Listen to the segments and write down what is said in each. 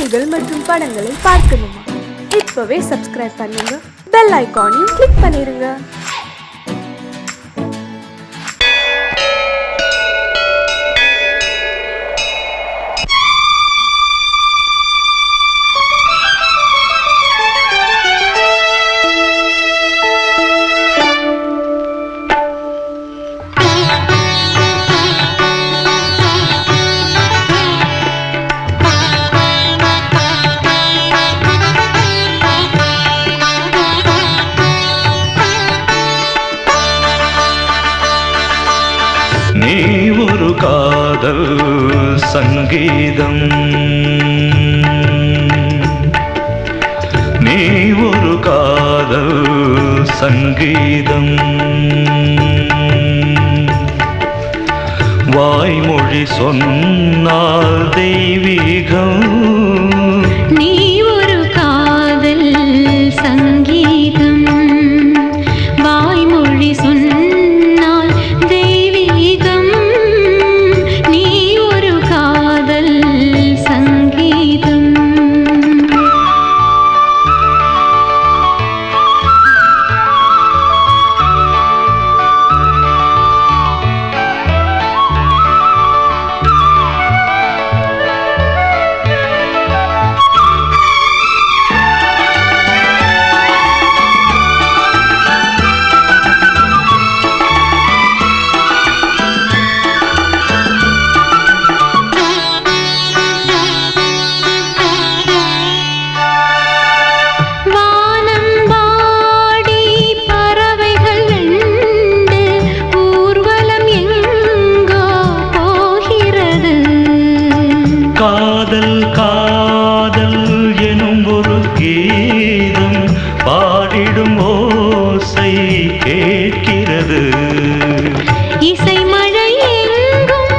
நிகழ்ச்சிகள் மற்றும் படங்களை பார்க்கணுமா? இப்பவே சப்ஸ்கிரைப் பண்ணுங்க, பெல் ஐகானையும் கிளிக் பண்ணிருங்க. நீ ஒரு காதல் சங்கீதம், நீ ஒரு காதல் சங்கீதம், வாய்மொழி சொன்னால் தெய்வீகம். நீ ஒரு காதல் சங்கீதம், வாய்மொழி சொன்னால் தெய்வீகம். நீ ஒரு காதல் சங்கீதம். காதல் காதல் எனும் ஒரு கீதம் பாடிடும் ஓசை கேட்கிறது. இசை மழை எங்கும்,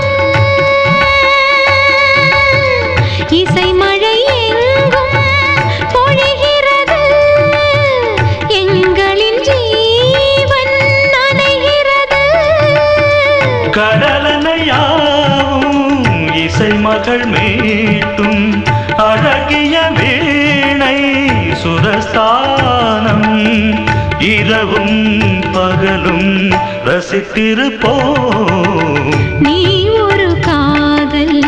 இசை மழை எங்கும் பொழிகிறது. எங்களின் ஜீவன் நனைகிறது. கடலனையாவும் இசை மகள் மீட்டும் அழகிய வீணை சுரஸ்தானம். இரவும் பகலும் ரசித்திருப்போம். நீ ஒரு காதல்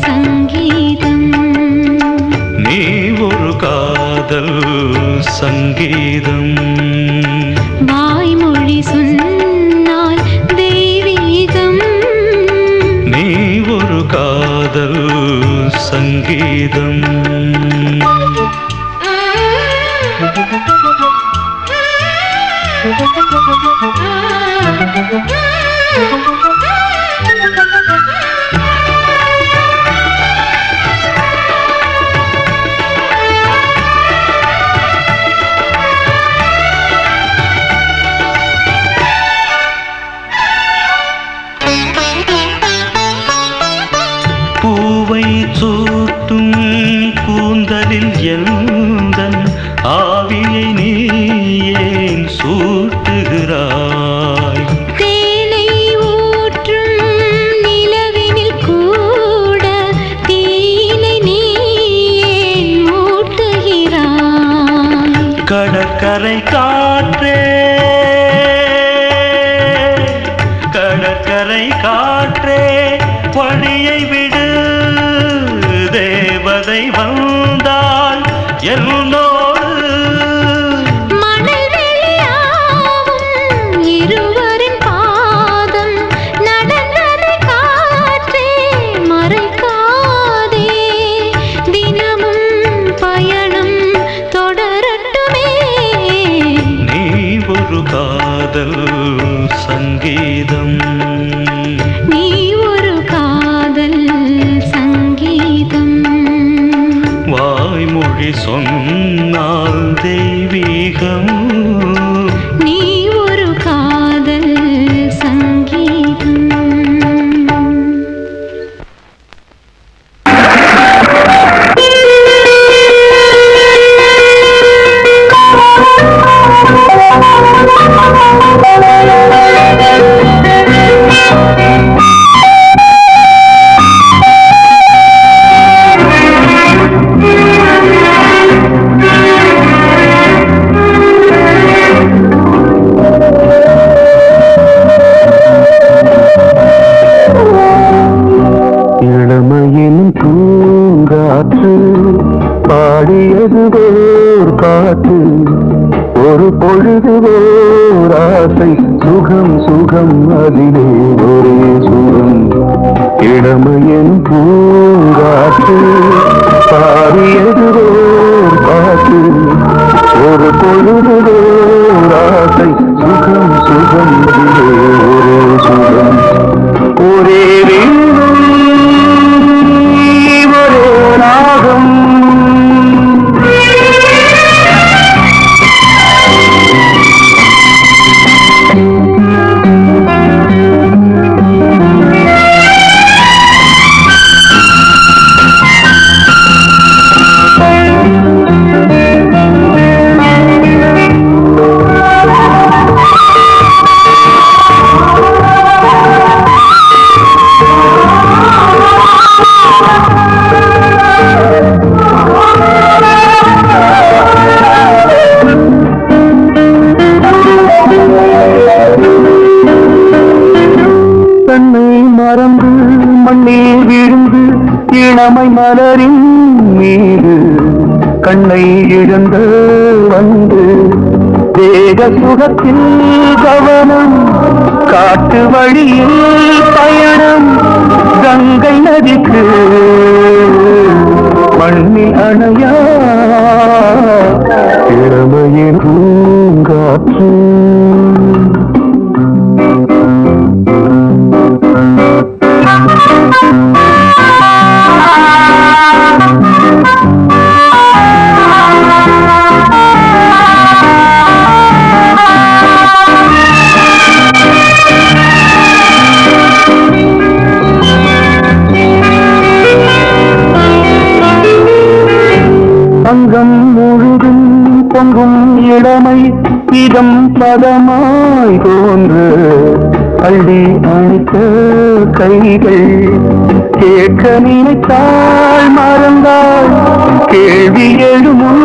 சங்கீதம், நீ ஒரு காதல் சங்கீதம், வாய்மொழி சொன்னால் தெய்வீகம். நீ ஒரு காதல் சங்கீதம். பூவை சூட்டும் கூந்தலில் எந்தன் ஆவியை நீ ஏன் சூட்டுகிறாய்? தேனை ஊற்றும் நிலவினில் கூட தீனை நீ ஏன் மூட்டுகிறாய்? கடற்கரை காற்றே, கடற்கரை காற்றே வழியை விடு. தேவதை வந்தால் என்னோடு மணல் வெளியாகும் இருவரின் பாதம் நடந்ததை காற்றே மறைக்காதே. தினமும் பயணம் தொடரட்டுமே. நீ ஒரு காதல் சங்கீதம், நீ ஒரு காதல் சங்கீதம், வாய்மொழி சொன்னால் தெய்வீகம். நீ ஒரு காதல் சங்கீதம். காற்று பாடியது ஓர் பாட்டு ஒரு பொழுது ஓர் ஆசை சுகம் சுகம் அதிலே ஒரே சுகம் இளமையின் பூங்காற்று பாடியது ஓர் பாட்டு ஒரு பொழுது ஓர் ஆசை சுகம் சுகம் அதிலே ஒரே சுகம் ஒரே வீணை ஒரே ராகம் மறந்து மண்ணில் விழுந்து இளமை மலரின் மீது கண்ணை இழந்து வந்து தேக சுகத்தில் கவனம் காட்டு வழியில் பயணம் கங்கை நதிக்கு மண்ணில் அணையா இளமையின் பூங்காற்று அங்கம் முழுதும் பொங்கும் இளமை இதம் பதமாய் தோன்று அள்ளி அணித்த கைகள் கேட்க நினைத்தாள் மறந்தாள் கேள்வி எழுமுன்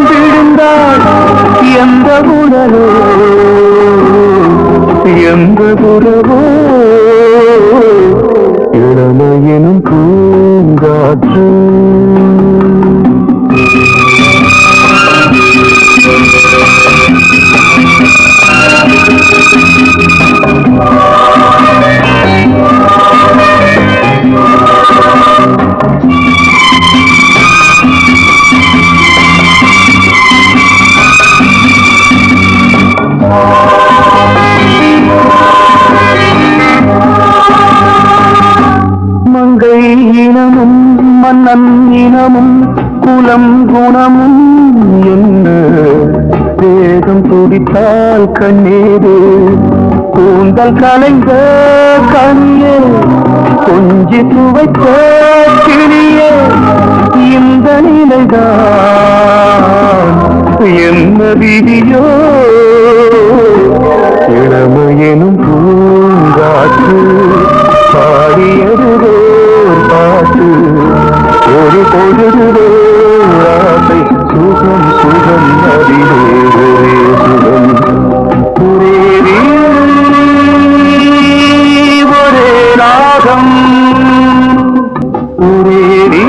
விழுந்தாள் எந்த உணரோ எந்த உறவோ இளமையினும் பூங்காற்று மங்கை இனமும் மன்னன் இனமும் குலம் குணமும் என்ன வேகம் துடித்தால் கண்ணீரு கூந்தல் கலைந்த கண்ணியே கொஞ்சி துவைத்த கிளியே இந்த நிலைதான் என்ன விதியோ இளமையெனும் பூங்காற்று பாடியது ஓர் பாட்டு ஒரு பொழுது ஆசை சுகம் சுகம் அதிலே ஒரே சுகம் ஒரே வீணை, ஒரே ராகம் ஒரே வீணை,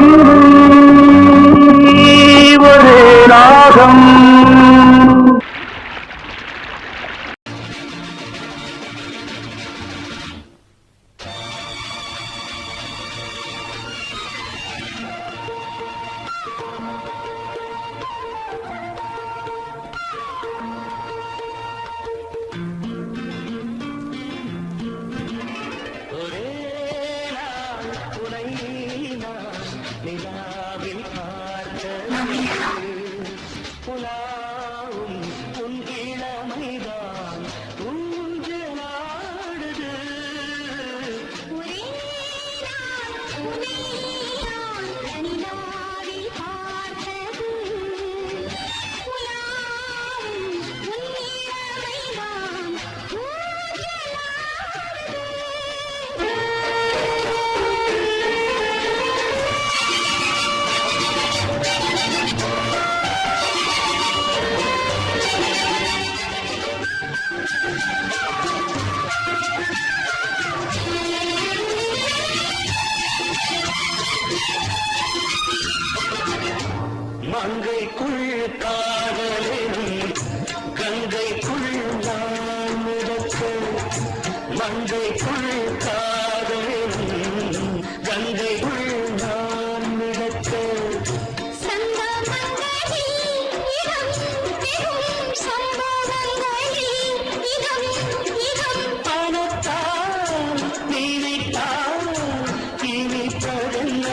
ஒரே ராகம். மங்கைக்குள் காதலினும் கங்கைக்குள் நான் மிதக்க மங்கைக்குள் காதலினும் கங்கைக்குள் நான் மிதக்க பணத்தால் நினைத்தால் இனிப்பதென்ன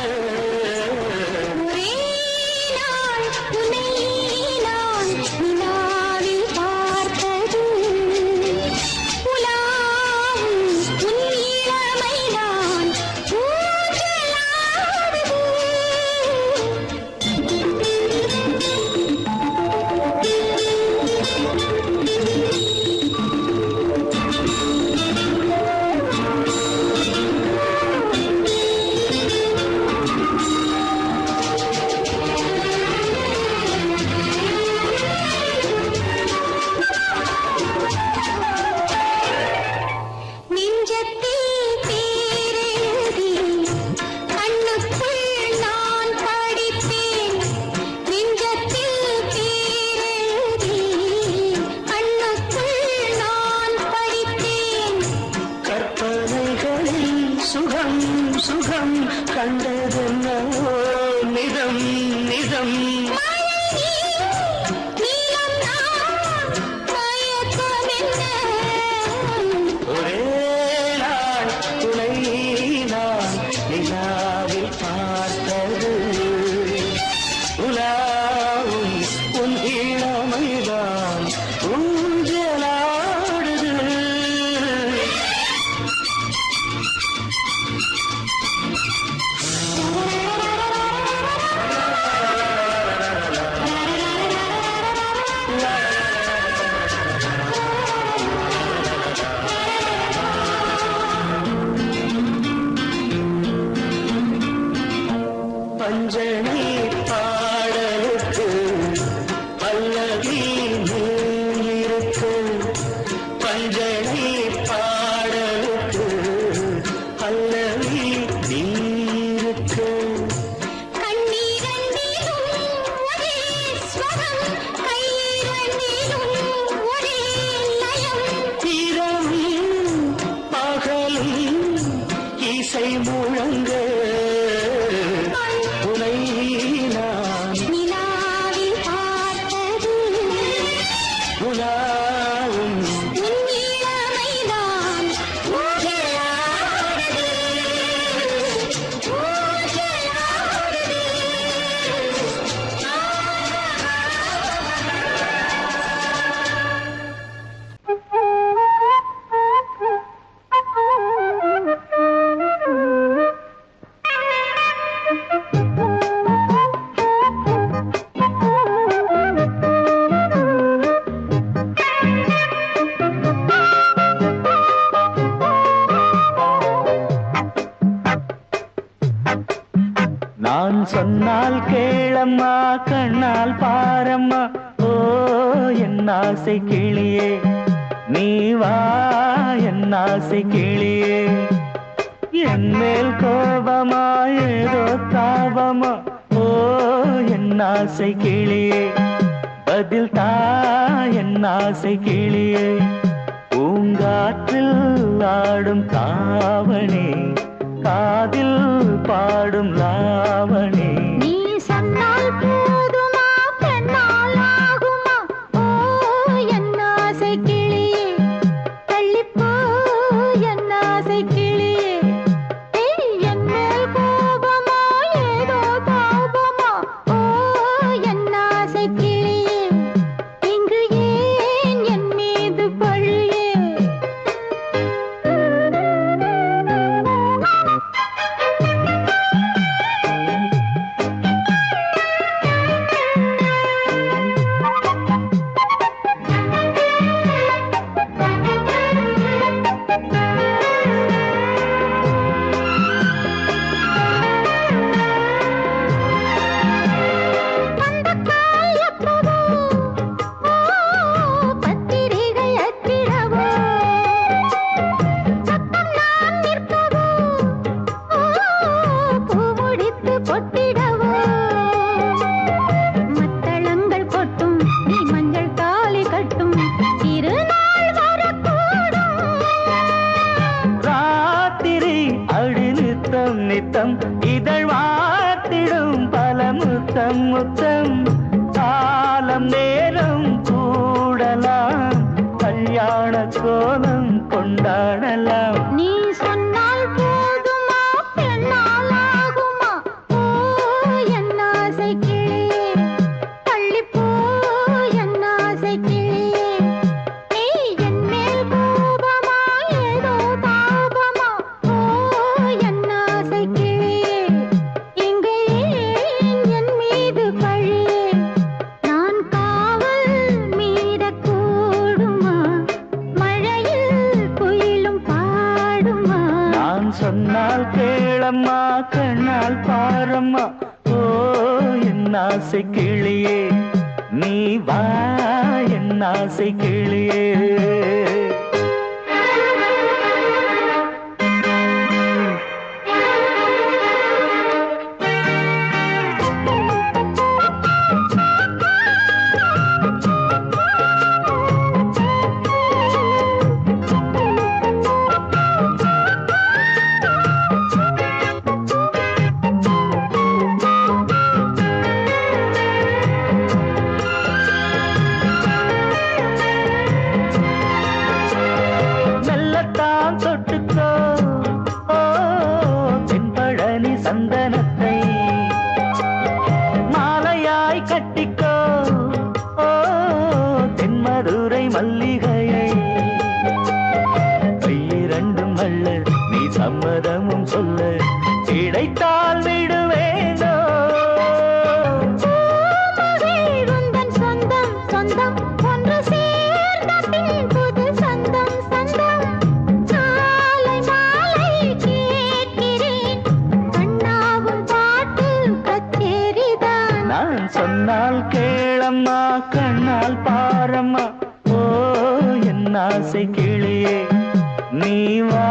சுகம் சுகம் கண்டதென்னோ நிதம் நிதம் ஒரே நாள் துணை நான் நிலாவில் பார்த்தது உலாவும் உன் இளமைதான் ஊஞ்சலாடுது பஞ்சனை பாடலுக்கு பல்லவி இருக்கு பஞ்சனை பாடலுக்கு பல்லவி இருக்கு இரவும் பகலும் இசை முழங்க உனை நான் உலாவும் நான் சொன்னால் கேளம்மா கண்ணால் பாரம்மா ஓ என் ஆசை கிளியே நீ வா என் ஆசை கிளியே என் மேல் கோபமா ஏதோ தாபமா ஓ என் ஆசை கிளியே பதில் தா என் ஆசை கிளியே பூங்காற்றில் ஆடும் தாவணி காதில் பாடும் லாவணி நீ சொன்னால் போதுமா பெண்ணால் ஆகுமா ஓ என் ஆசை கிளியே தள்ளிப்போ என் ஆசை கிளியே என் மேல் கோபமா ஏதோ தாபமா ஓ என் ஆசை கிளியே இங்கு ஏன் என் மீது பழியே முத்தம் முத்தம் காலம் நேரம் கூடலாம் கல்யாண கோலம் கொண்டாடலாம். நீ சொன்னால் போதுமா பெண்ணால் ஆகுமா ஓ என் ஆசை கிளியே தள்ளிப்போ என் ஆசை கிளியே நீ என் மேல் கோபமா ஏதோ தாபமா ஓ என் ஆசை கிளியே இங்கே என் மீது பழியே நான் காவல் மீறக்கூடுமா மழையில் குயிலும் பாடுமா நான் சொன்னால் கேளம்மா கண்ணால் பாரம்மா ஓ என் ஆசை கிளியே நீ வா என் ஆசை கிளியே. மெல்லத்தான் தொட்டுக்கோ ஓ தென்பழனி சந்தனத்தை மாலையாய் கட்டிக்கோ ஓ தென்மதுரை மல்லிகையை கையிரண்டும் அள்ள நீ சம்மதமும் சொல்ல கிடைத்தால் விடுவேனோ. உந்தன் சொந்தம் சொந்தம் ஒன்று சேர்ந்த பின் புது சொந்தம் சொந்தம் மாலை மாலை கேட்கிறேன் கண்ணாவும் பாட்டு கச்சேரிதான் நான் சொன்னால் கேளம்மா கண்ணால் பாரம்மா ஓ என் ஆசை கிளியே நீ வா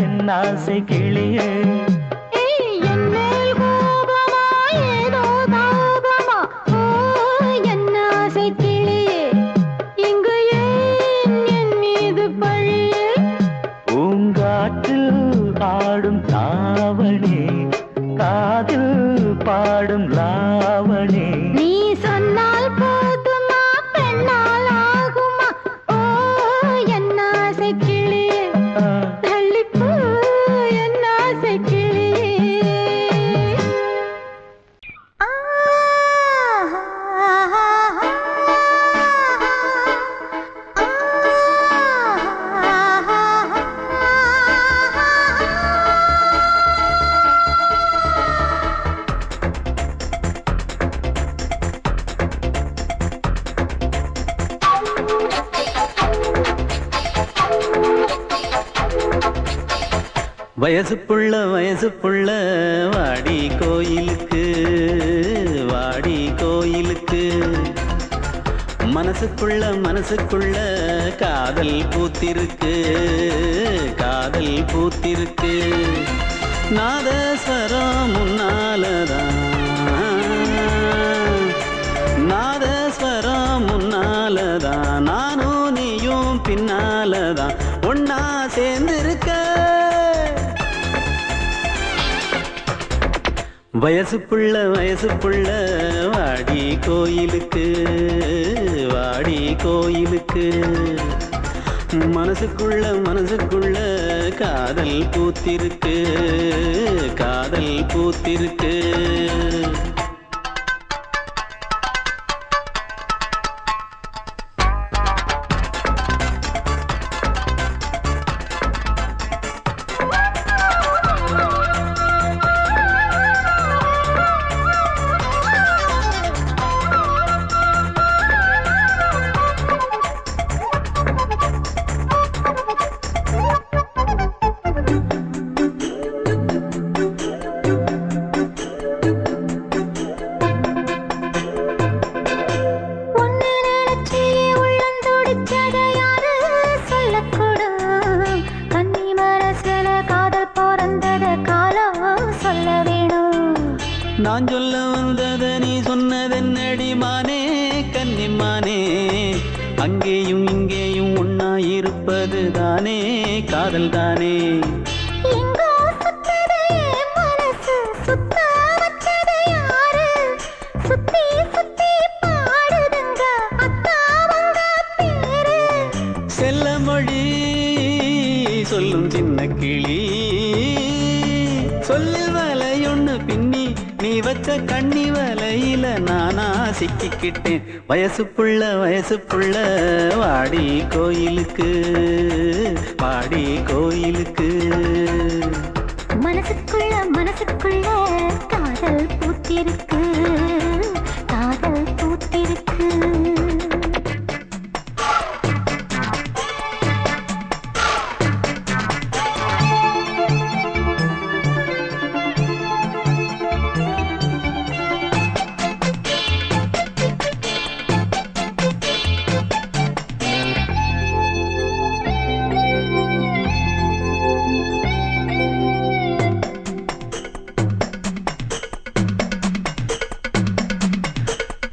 என் ஆசை கிளியே. என் மேல் கோபமா ஏதோ தாபமா ஓ என் ஆசை கிளியே இங்கு ஏன் என் மீது பழியே பூங்காற்றில் ஆடும் தாவணி காதில் பாடும் லாவணி நீ சொன்னால் போதுமா பெண்ணால் ஆகுமா ஓ என் ஆசை கிளியே தள்ளிப்போ என் ஆசை கிளியே வயசு புள்ள வாடி கோயிலுக்கு மனசுக்குள்ள காதல் பூத்திருக்கு நாதஸ்வரம் முன்னாலதான் நானும் நீயும் பின்னாலதான் ஒன்னா சேர்ந்திருக்க. வயசு புள்ள வாடி கோயிலுக்கு மனசுக்குள்ள காதல் பூத்திருக்கு நான் சொல்ல வந்தத நீ சொன்னதென்னடி மானே கன்னிமானே, அங்கேயும் இங்கேயும் ஒன்னா இருப்பது தானே காதல் தானே. கண்ணி வலையில நானா சிக்கிக்கிட்டேன். வயசு புள்ள வாடி கோயிலுக்கு வாடி கோயிலுக்கு. மனசுக்குள்ள காதல் பூத்திருக்கு காதல் பூத்திருக்கு.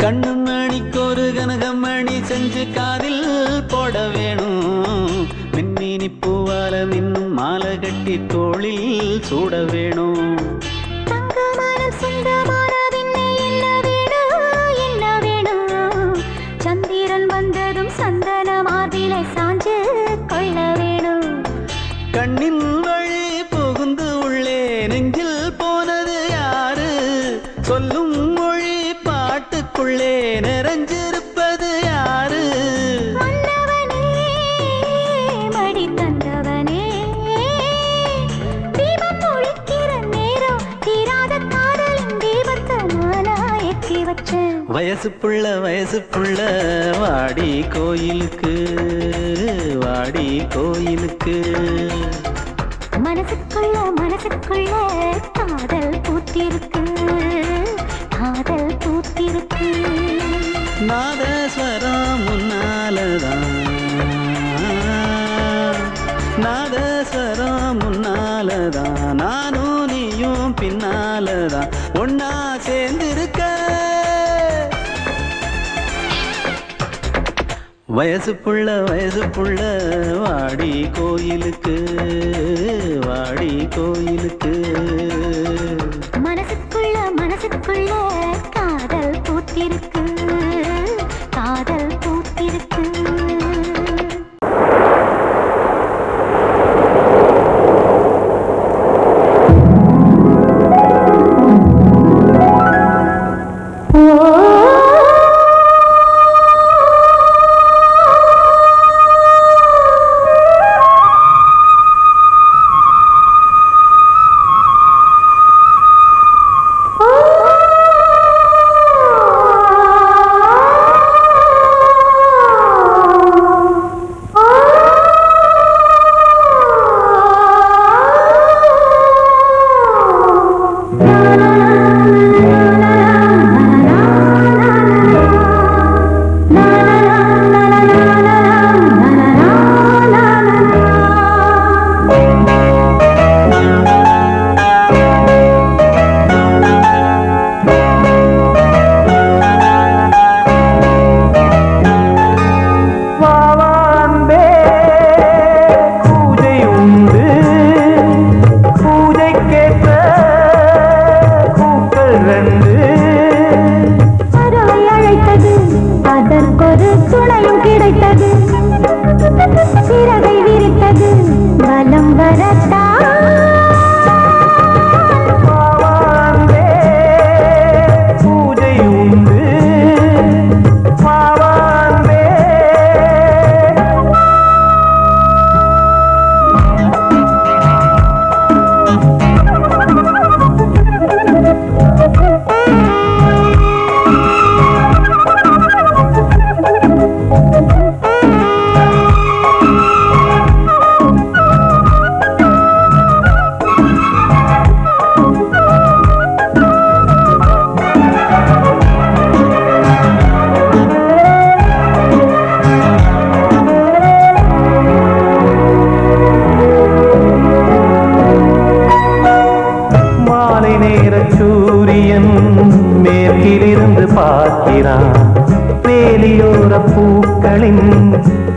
கண்ணு மணிக்கு ஒரு கனகமணி செஞ்சு காதில் போட வேணும். மின்மினி பூவால மின்னும் மாலை கட்டி தோளில் சூட வேணும். தங்கமான சுந்தரமான விண்ணை என்ன வேணும் சந்திரன் வந்ததும் சந்தன மார்பிலை சாஞ்சு கொள்ள வேணும். கண்ணின் வழி புகுந்து உள்ளே நெஞ்சில் போனது யாரு? சொல்லும் மொழி பாட்டுக்குள்ளே நிறைஞ்சிருப்பது யாரு? மன்னவனே மடி தந்தவனே தீபம் ஒழிக்கிற நேரம் தீராத காதலின் தீபத்தை நானா ஏற்றி வச்சேன். வயசு புள்ள வாடி கோயிலுக்கு வாடி கோயிலுக்கு. மனசுக்குள்ள காதல் பூத்திருக்கு காதல் பூத்திருக்கு. நாதஸ்வரம் முன்னாலதான் நானும் நீயும் பின்னாலதான் ஒன்னா சேர்ந்திருக்க. வயசு புள்ள வாடி கோயிலுக்கு வாடி கோயிலுக்கு. மனசுக்குள்ள காதல் பூத்திருக்கு காதல் பூத்திருக்கு.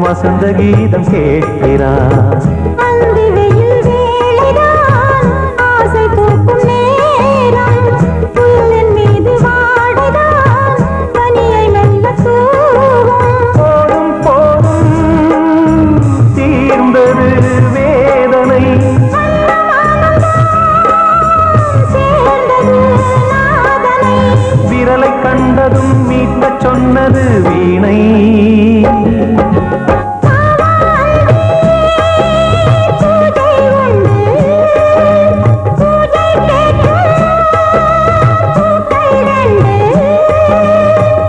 வசந்த கீதம் கேட்கிறான். கண்டதும் மீட்க சொன்னது வீணை.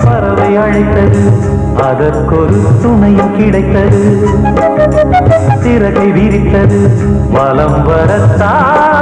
பறவை அழைத்தது, அதற்கொரு துணையும் கிடைத்தது. சிறகை விரித்தது, வலம் வரத்தான்.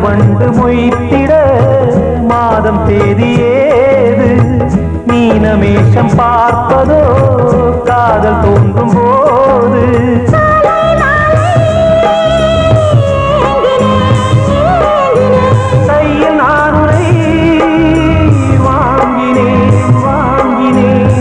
வண்டு மொய்த்திட மாதம் தேதியேது. மீனமேஷம் பார்ப்பதோ காதல் தோன்றும் போது. கையில் நானுரை வாங்கினேன் வாங்கினேன்.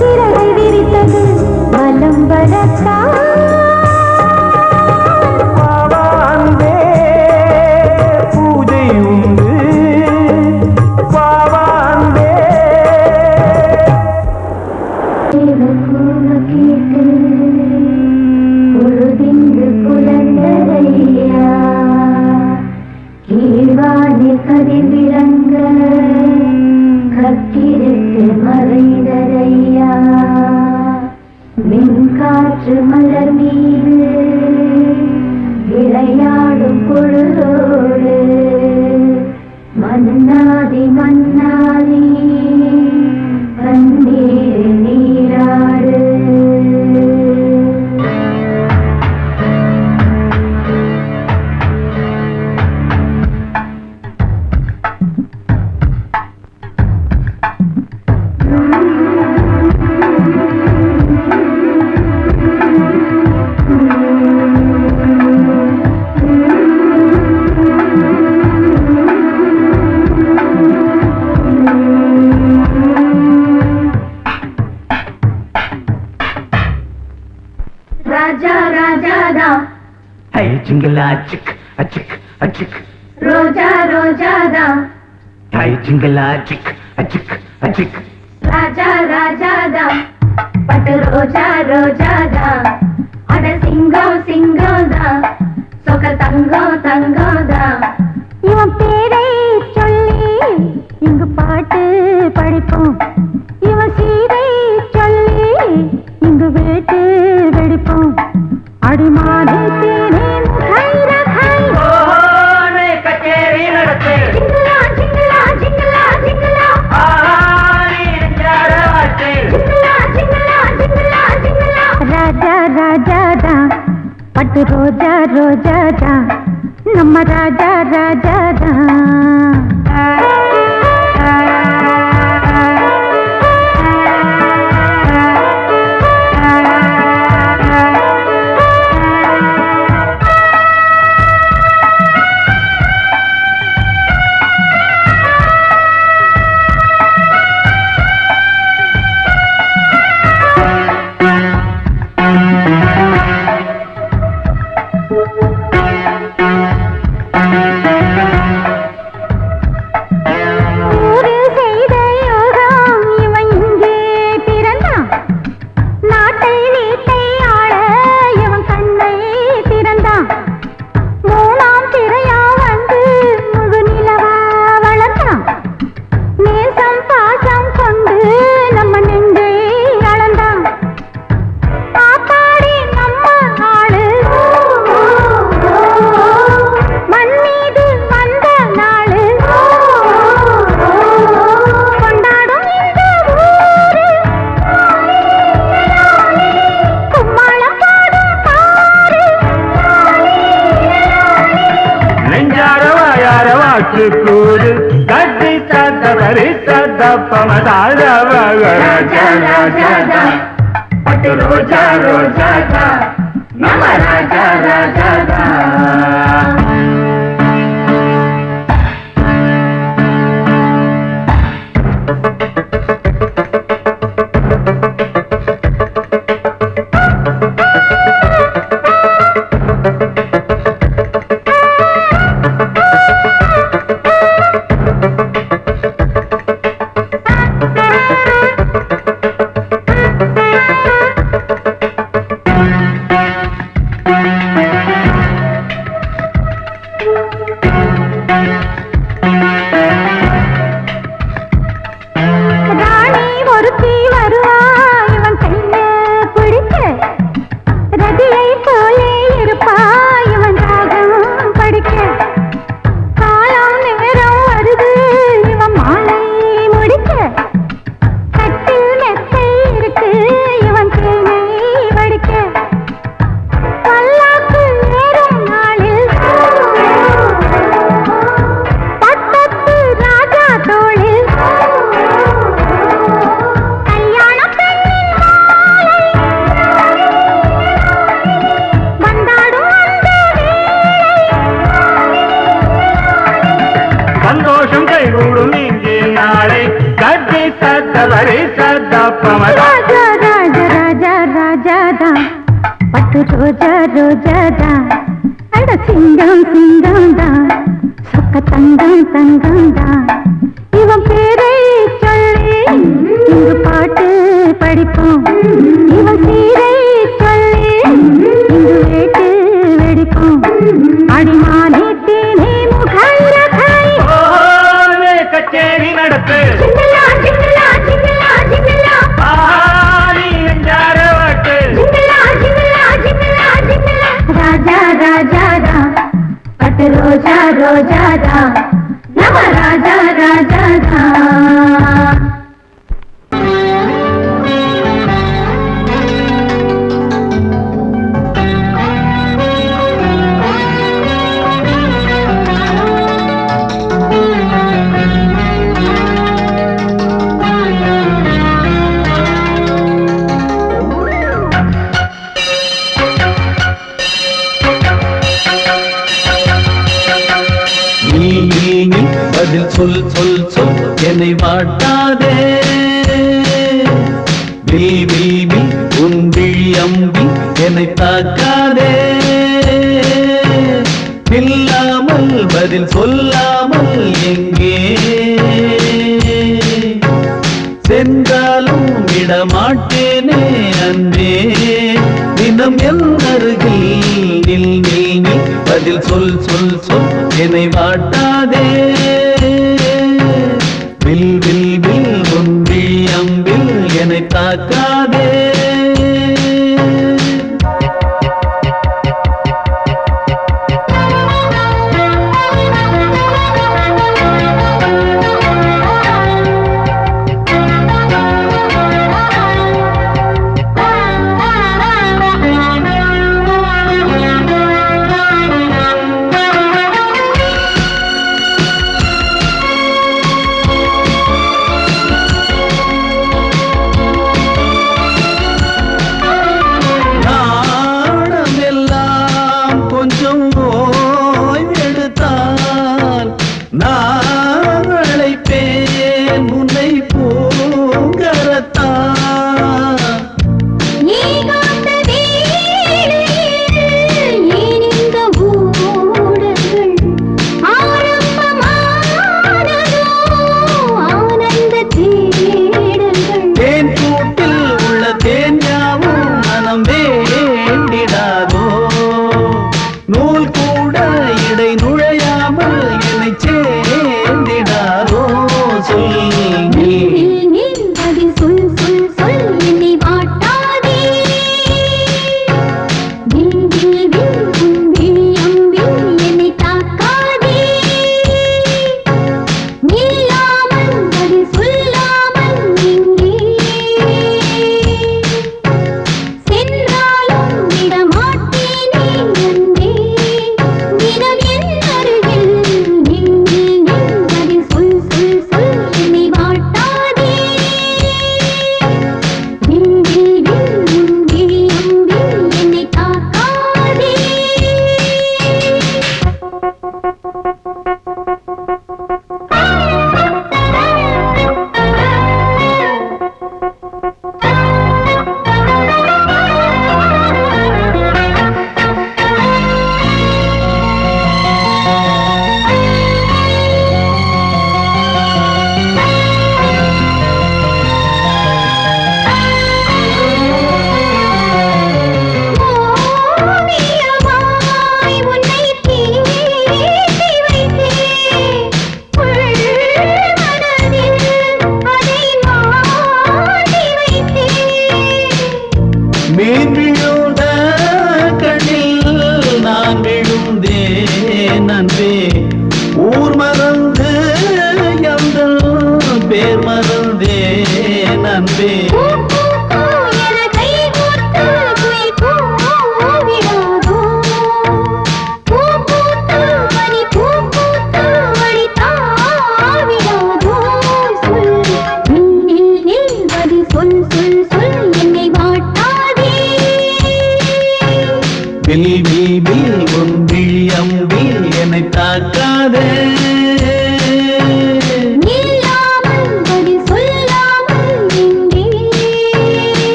சிறகை விரித்தது, வலம் வரத்தான். பூஜை உண்டு பாவாந்தே. பொழுதின்று புலந்தரையா, கீழ்வானில் கதிர் விளங்க கக்கிருக்கு மறைந்தரையா. மின்காற்று மலர் மீது விளையாடும் பொழுதோடு மன்னாதி மன்னாதி கண்ணீர் நீராடு. ராஜா ராஜாதா, ஹை ஜிங்கலா சிக் அச்சிக் அச்சிக். ரோஜா ரோஜாதா, ஹை ஜிங்கலா சிக் அச்சிக் அச்சிக். ராஜா ராஜாதா, பட்டு ரோஜா ரோஜாதா, அட சிங்கம் சிங்கம்தா, சொக்க தங்கம் தங்கம்தா. இவன் பேரை சொல்லி இங்கு பாட்டு படிப்போம். இவன் சீரை சொல்லி இங்கு வேட்டு வெடிப்போம். அடிமானே தேனே கைர கை ஓனே கச்சேரி நடத்து. ஜிங்கலா ஜிங்கலா ஜிங்கலா ஜிங்கலா, ஆரி ஜரவாட்டே. ஜிங்கலா ஜிங்கலா ஜிங்கலா ஜிங்கலா. ராஜா ராஜாதா, பட்டு ரோஜா ரோஜாதா, நம்ம ராஜா ராஜாதா. சதப்பமதாத ராஜா ராஜா பட்டு ரோஜா ரோஜா நம ராஜா ராஜா ரோஜா ரோஜாதா அட சிங்கம் சிங்கம்தா சொக்க தங்கம் தங்கம்தா இவன் பேரை சொல்லி இங்கு பாட்டு படிப்போம் இவன் சீரை சொல்லி இங்கு வேட்டு வெடிப்போம் அடிமானே தேனே முகல்ல காய் கச்சேரி நடத்து ரோஜா ரோஜாதா நம ராஜா ராஜாதா பதில் சொல் சொல் சொல் என்னை வாட்டாதே வில் வில் வில் உன் விழி அம்பி என்னை தாக்காதே இல்லாமல் பதில் சொல்லாமல் எங்கே சென்றாலும் விடமாட்டேனே அன்பே தினம் என் அருகில் நில் நில் நில் பதில் சொல் சொல் சொல் என்னை வாட்டாதே வில் வில் வில் உன் விழி அம்பில் என்னை தாக்காதே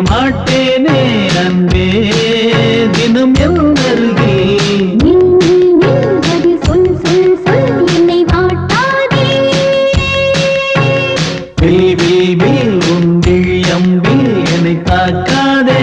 விடமாட்டேனே அன்பே தினம் எந்தருகில் சொல் சொல் சொல் என்னை வாட்டாதே வில் வில் வில் உண்டில் அம்பில் என்னை தாக்காதே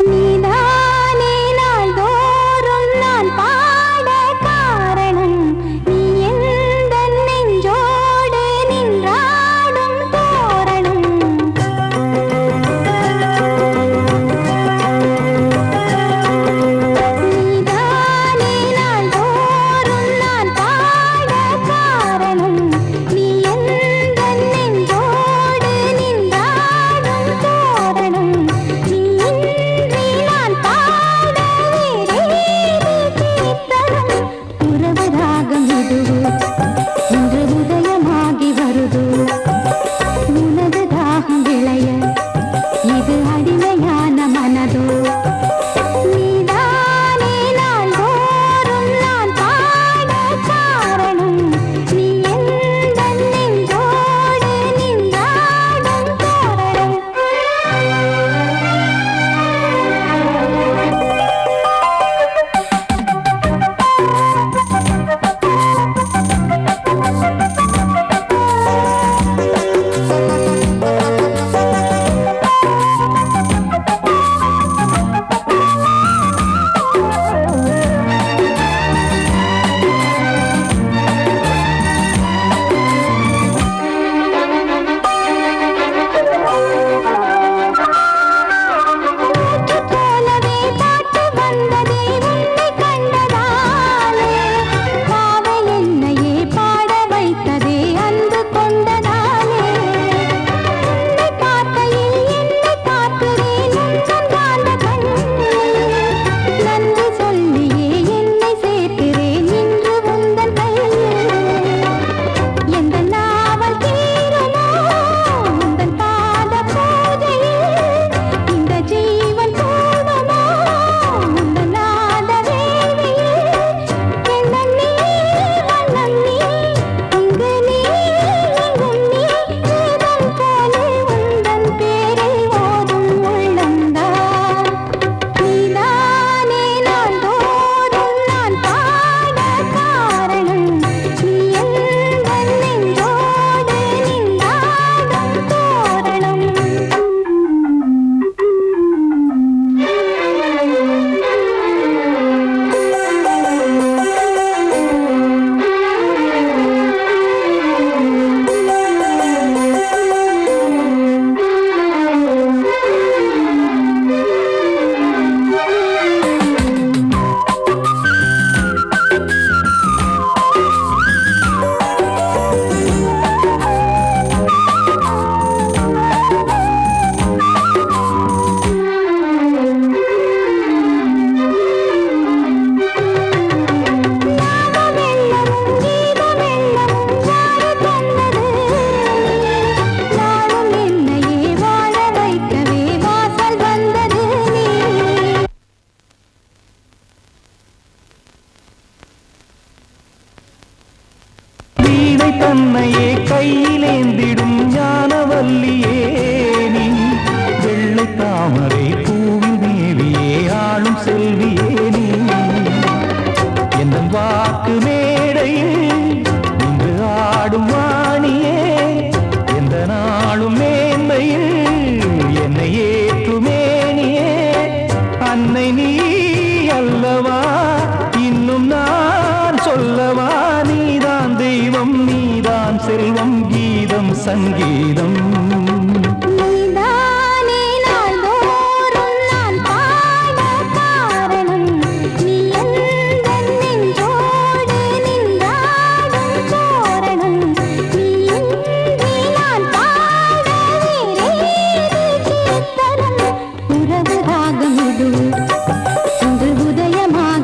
நீதானே நாள்தோறும் நான் பாட காரணம் நீ எந்தன் நெஞ்சோடு நின்றாடும் தோரணம் நீதானே நாள்தோறும் நான் பாட காரணம் நீ எந்தன் நெஞ்சோடு நின்றாடும் தோரணம் நீ இன்றி நான் பாட வேறேது கீர்த்தனம் உறவு ராகம் இதுவோ இன்று உதயமாகி வருதோ உனது தாகம் விளைய இது அடிமையான மனதோ நீதானே நாள்தோறும் நான் பாட காரணம் நீ எந்தன் நெஞ்சோடு நின்றாடும் தோரணம் போலவே பாட்டு வந்ததே உன்னை கண்டதாலே பாவை என்னையே பாட வைத்ததே அன்பு கொண்டதாலே உன்னை பார்க்கையில் என்னை பார்க்கிறேன் உந்தன் காந்த கண்ணில் நன்றி சொல்லியே என்னை சேர்க்கிறேன் இன்று உந்தன் கையில் எந்த நாவல் தீருமோ உந்தன் பாத பூஜையில் இந்த ஜீவன் போவமோ உந்தன் நாத வேள்வியில் எண்ணம் நீ வண்ணம் நீ இங்கு நீ எங்கும் நீ வேதம் போலே உந்தன் பேரை ஓதும் உள்ளம்தான் நீதானே நாள்தோறும் நான் பாட காரணம் நீ எந்தன் நெஞ்சோடு நின்றாடும் தோரணம் நாமமெல்லமும் கீதமெல்லமும் யாரு தந்தது நாளும் என்னையே வாழ வைக்கவே வாசல் வந்தது நீ வீணை தன்னையே கையிலேந்திடும் ஞானவல்லியே நீ வெள்ளை தாமரை பூவில் தேவியே ஆளும் செல்வியே நீ என் வாக்கு மேடையில் இன்று ஆடும் வாணியே எந்த நாளும் மேன்மையில் என்னை ஏற்றுமேனியே அன்னை நீ அல்லவா இன்னும் நான் சொல்லவா நீதான் தெய்வம் நீதான் செல்வம் கீதம் சங்கீதம் நீதானே நாள்தோறும் நான் பாட காரணம் நீ எந்தன் நெஞ்சோடு நின்றாடும் தோரணம் நீ இன்றி நான் பாட வேறேது கீர்த்தனம் உறவு ராகம் இதுவோ இன்று உதயமாகி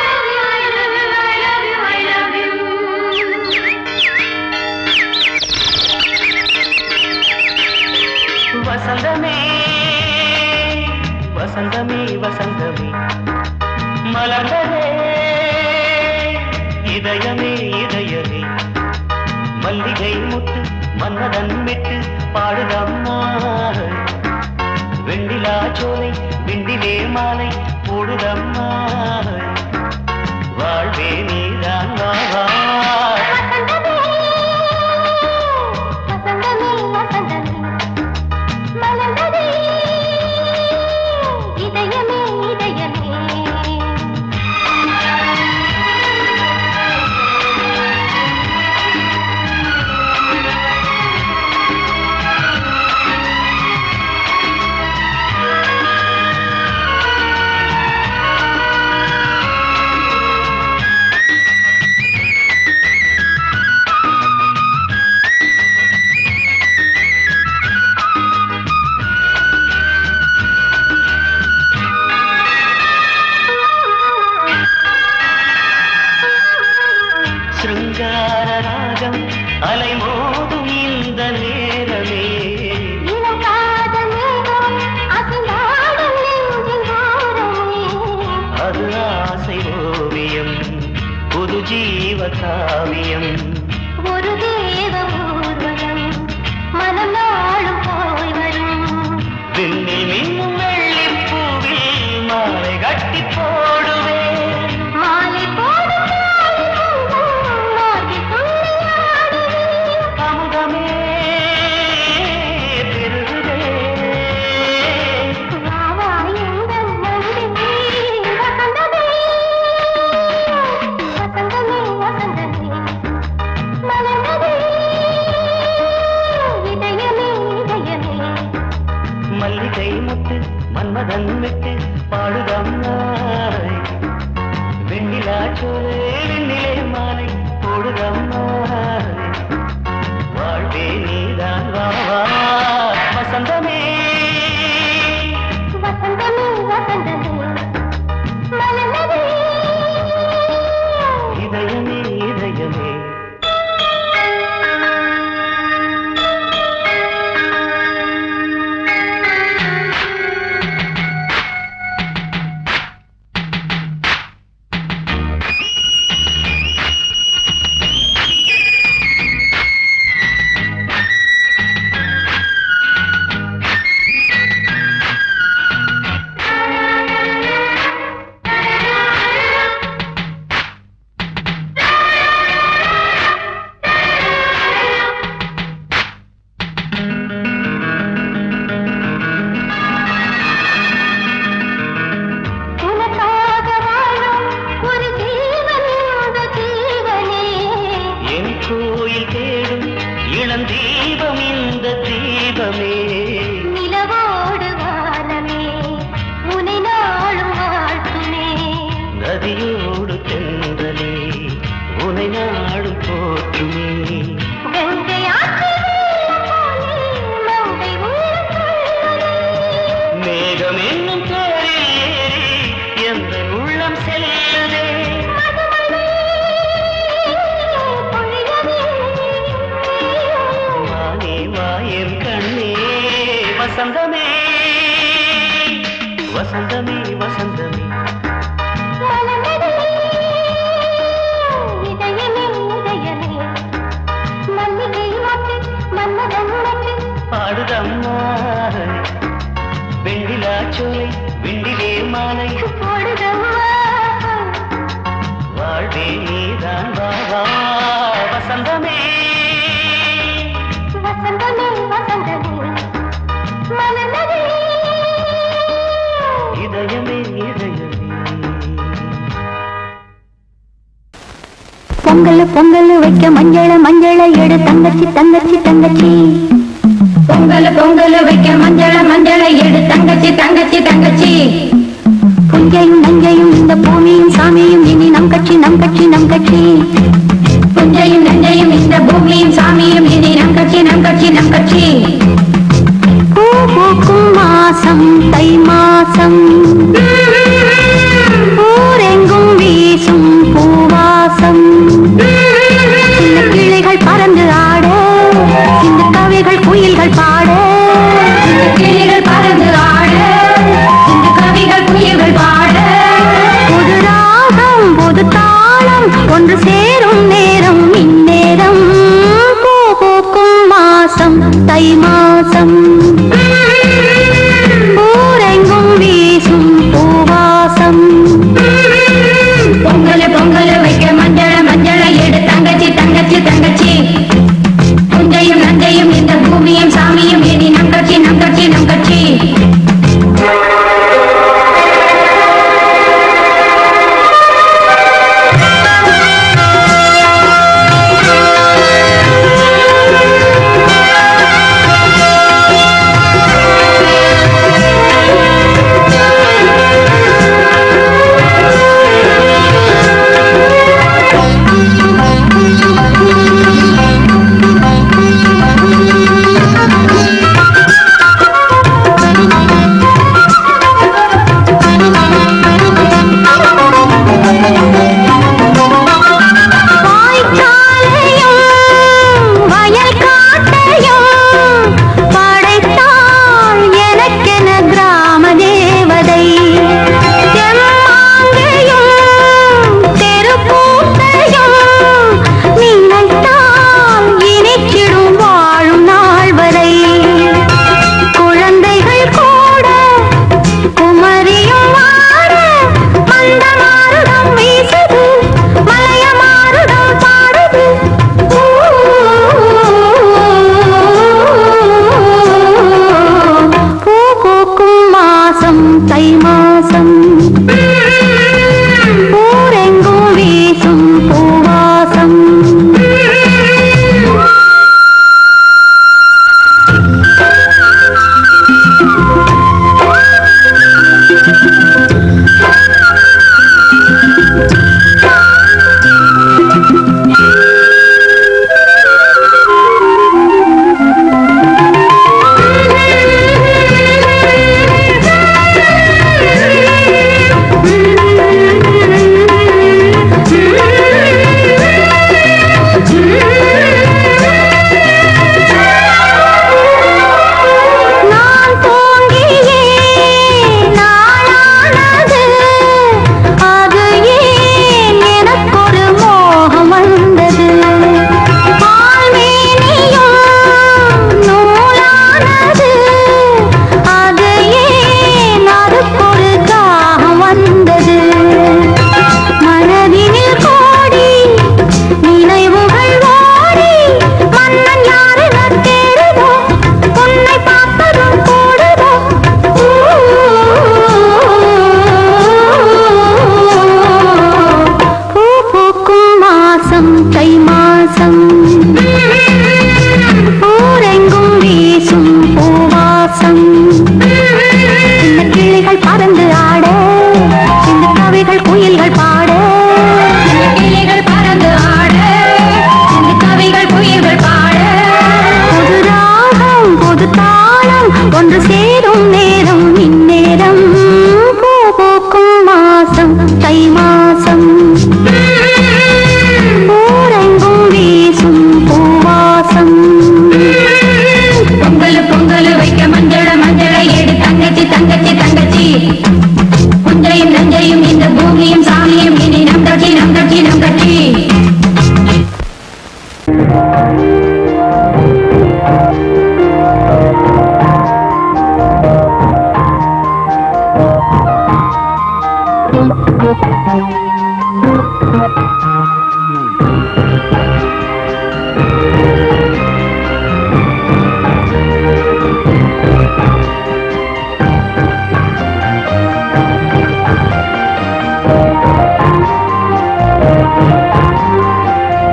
இதயமே இதயமே மல்லிகை முட்டு மன்னதன் விட்டு பாடுதம்மா வெண்ணிலா சோலை விண்டிலே மாலை போடுதம்மா வாழ்வே நீதான் வா காவியம் ஒரு தேவ ஊர்வலம் மனம் நாளும் போய் வரும் விண்ணில் மின்னும் வெள்ளிப்பூவில் மாலை கட்டி போடுவேன் மாலை போடும் அமுதமே பெருகுதே மல்லிகை முத்து மன்மதன் விட்டு பாடுதம்மாய் வெண்ணிலா சோலை வெண்ணிலே மாலை போடுதம்மாய் வாழ்வே நீதான் வா வசந்தமே வசந்தமே வசந்தமே மலர்ந்ததே இதயமே இதயமே தீபம் இந்த தீபமே நிலவோடு வானமே உனை நாளும் வாழ்த்துமே நதியோடு தென்றலே உனை நாளும் போற்றுமே மேகம் என்னும் பேரில் ஏறி எந்த உள்ளம் செல்லுதே வசந்தமே வசந்தமே வசந்தமே இதயமே இதயமே மல்லிகை மட்டு மன்மதன் மட்டு பாடுதம்மா வெண்ணிலா சோலை விண்டிலே மாலை போடுதம்மா வாழ்வே நீதான் வா வசந்தமே வசந்தமே வசந்தமே இதயமே இதயமே பொங்கல் பொங்கல் வைக்க மஞ்சள மஞ்சள எடு தங்கச்சி தங்கச்சி தங்கச்சி பொங்கல் பொங்கல் வைக்க மஞ்சள மஞ்சள எடு தங்கச்சி தங்கச்சி தங்கச்சி புஞ்சையும் நஞ்சையும் இந்த பூமியும் சாமியும் இனி நம் கட்சி நம் கட்சி நம் கட்சி புஞ்சையும் நஞ்சையும் இந்த பூமியும் சாமியும் இனி நம் கட்சி நம் கட்சி நம் கட்சி பூக்கும் மாசம் தை மாசம் ஊரெங்கும் வீசும் பூவாசம் சின்ன கிளிகள் பறந்து ஆட இந்த கவிகள் குயில்கள் பாட கிளிகள் பறந்து ஆட இந்த கவிகள் குயில்கள் பாட புது ராகம் புது தாளம் ஒன்று சேர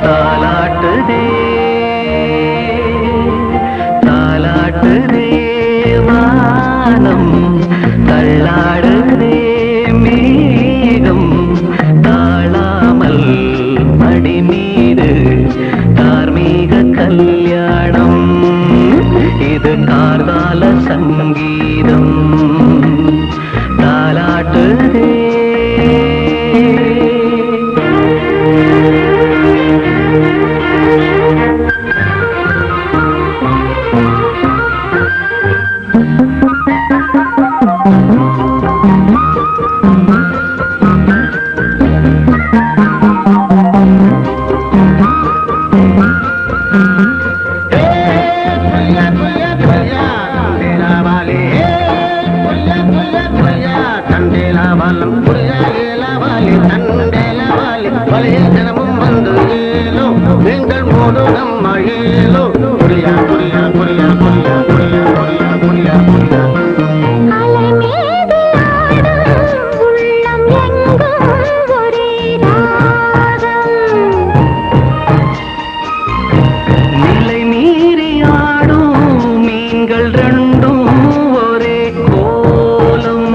தாலாட்டுதே தாலாட்டுதே வானம் தள்ளாடுதே மேகம் தாழாமல் மடி மீது தார்மீக கல்யாணம் இது கார்கால சங்கீதம் தாலாட்டுதே நிலை மீறி ஆடும் மீன்கள் ரெண்டும் ஒரே கோலம்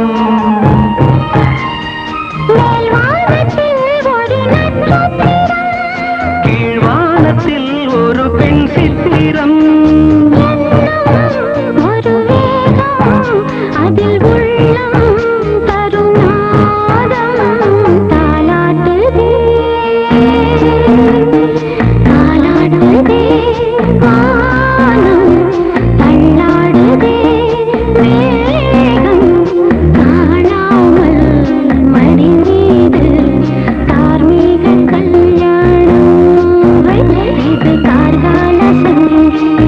கீழ்வானத்தில் ஒரு பெண் சித்திரம் அதில் உள்ளம் தருநாதம் தாலாட்டுதே தாலாட்டுதே வானம் தள்ளாடுதே மேகம் காணாமல் மடி மீது தார்மீக கல்யாணம் இது கார்கால சங்கீதம்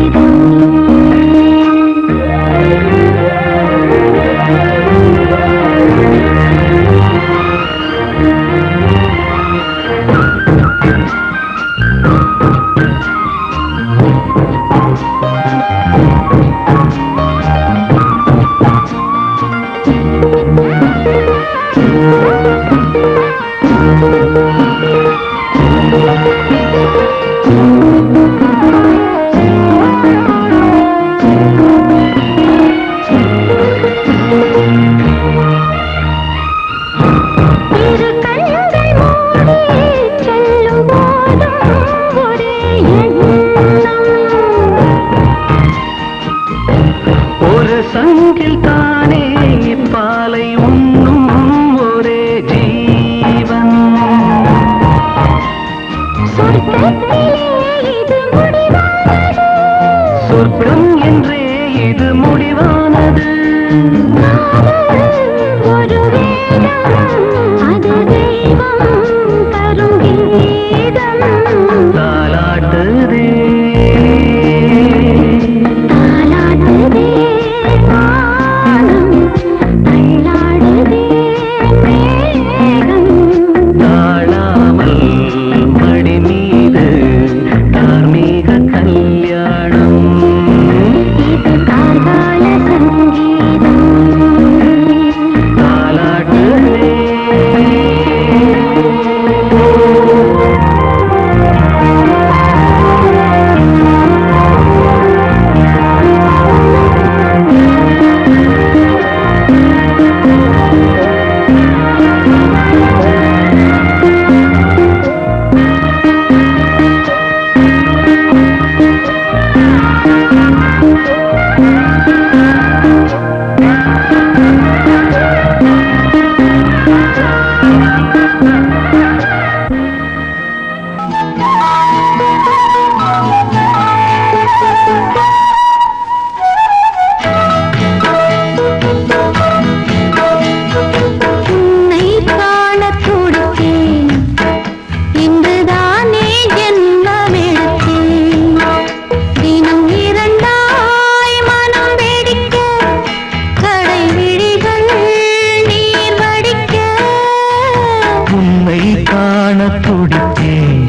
காண துடித்தேன்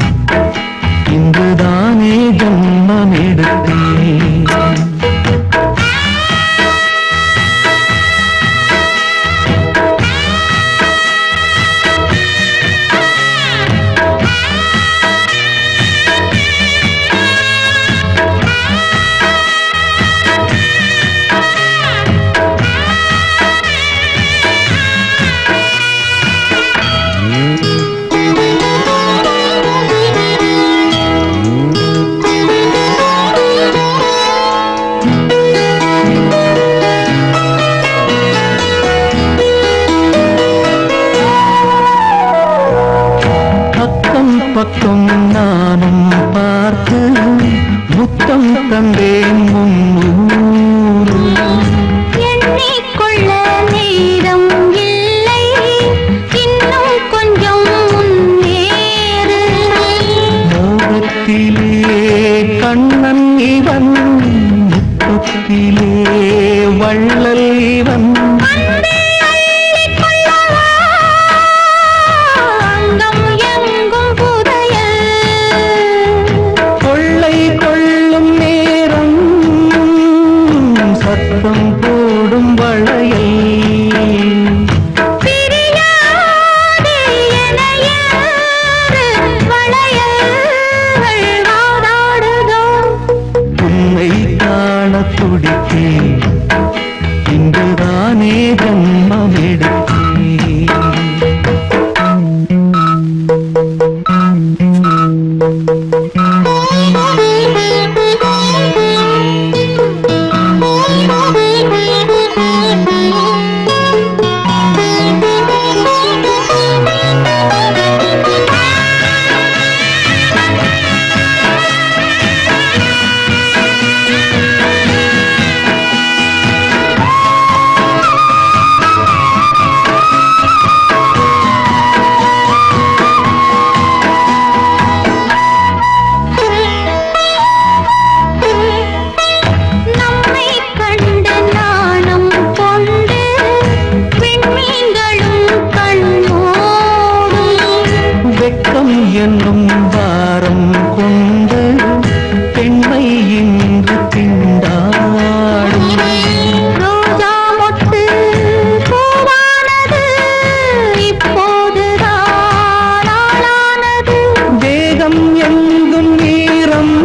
இங்குதானே ஜன்மம் எடுத்தேன் பக்கம் நானும் பார்த்து முத்தம் தந்தேன் முன்னூறு எண்ணிக்கொள்ள நேரம் இல்லை இன்னும் கொஞ்சம் முன்னேறு மோகத்திலே கண்ணன் இவன் முத்தத்திலே வள்ளல் இவன் போடும் உன்னை காண துடித்தேன் இங்குதானே ஜன்மம் எடுத்தேன் என்னும் வாரம் கொண்டு பெண்மை இன்று திண்டாடும் ரோஜா மொட்டு பூவானது இப்போதுதான் ஆளானது தேகம் எங்கும் நீரம்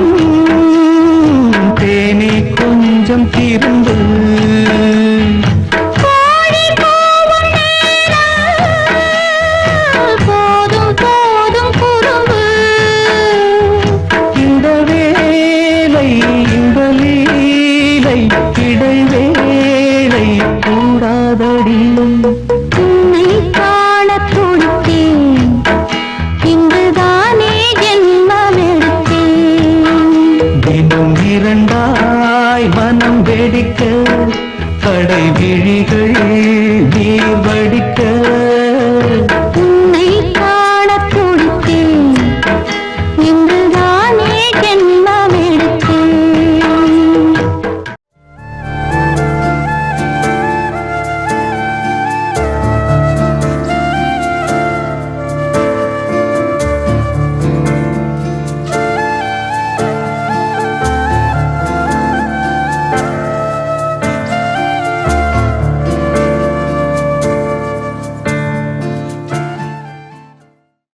தேனே கொஞ்சம் திருந்து இடைவேளை கூடாதடியும் உன்னை காண துடித்தேன் இங்குதானே ஜென்மம் எடுத்தேன் தினம் இரண்டாய் மனம் வெடிக்க கடை விழிகள் நீர் வடிக்க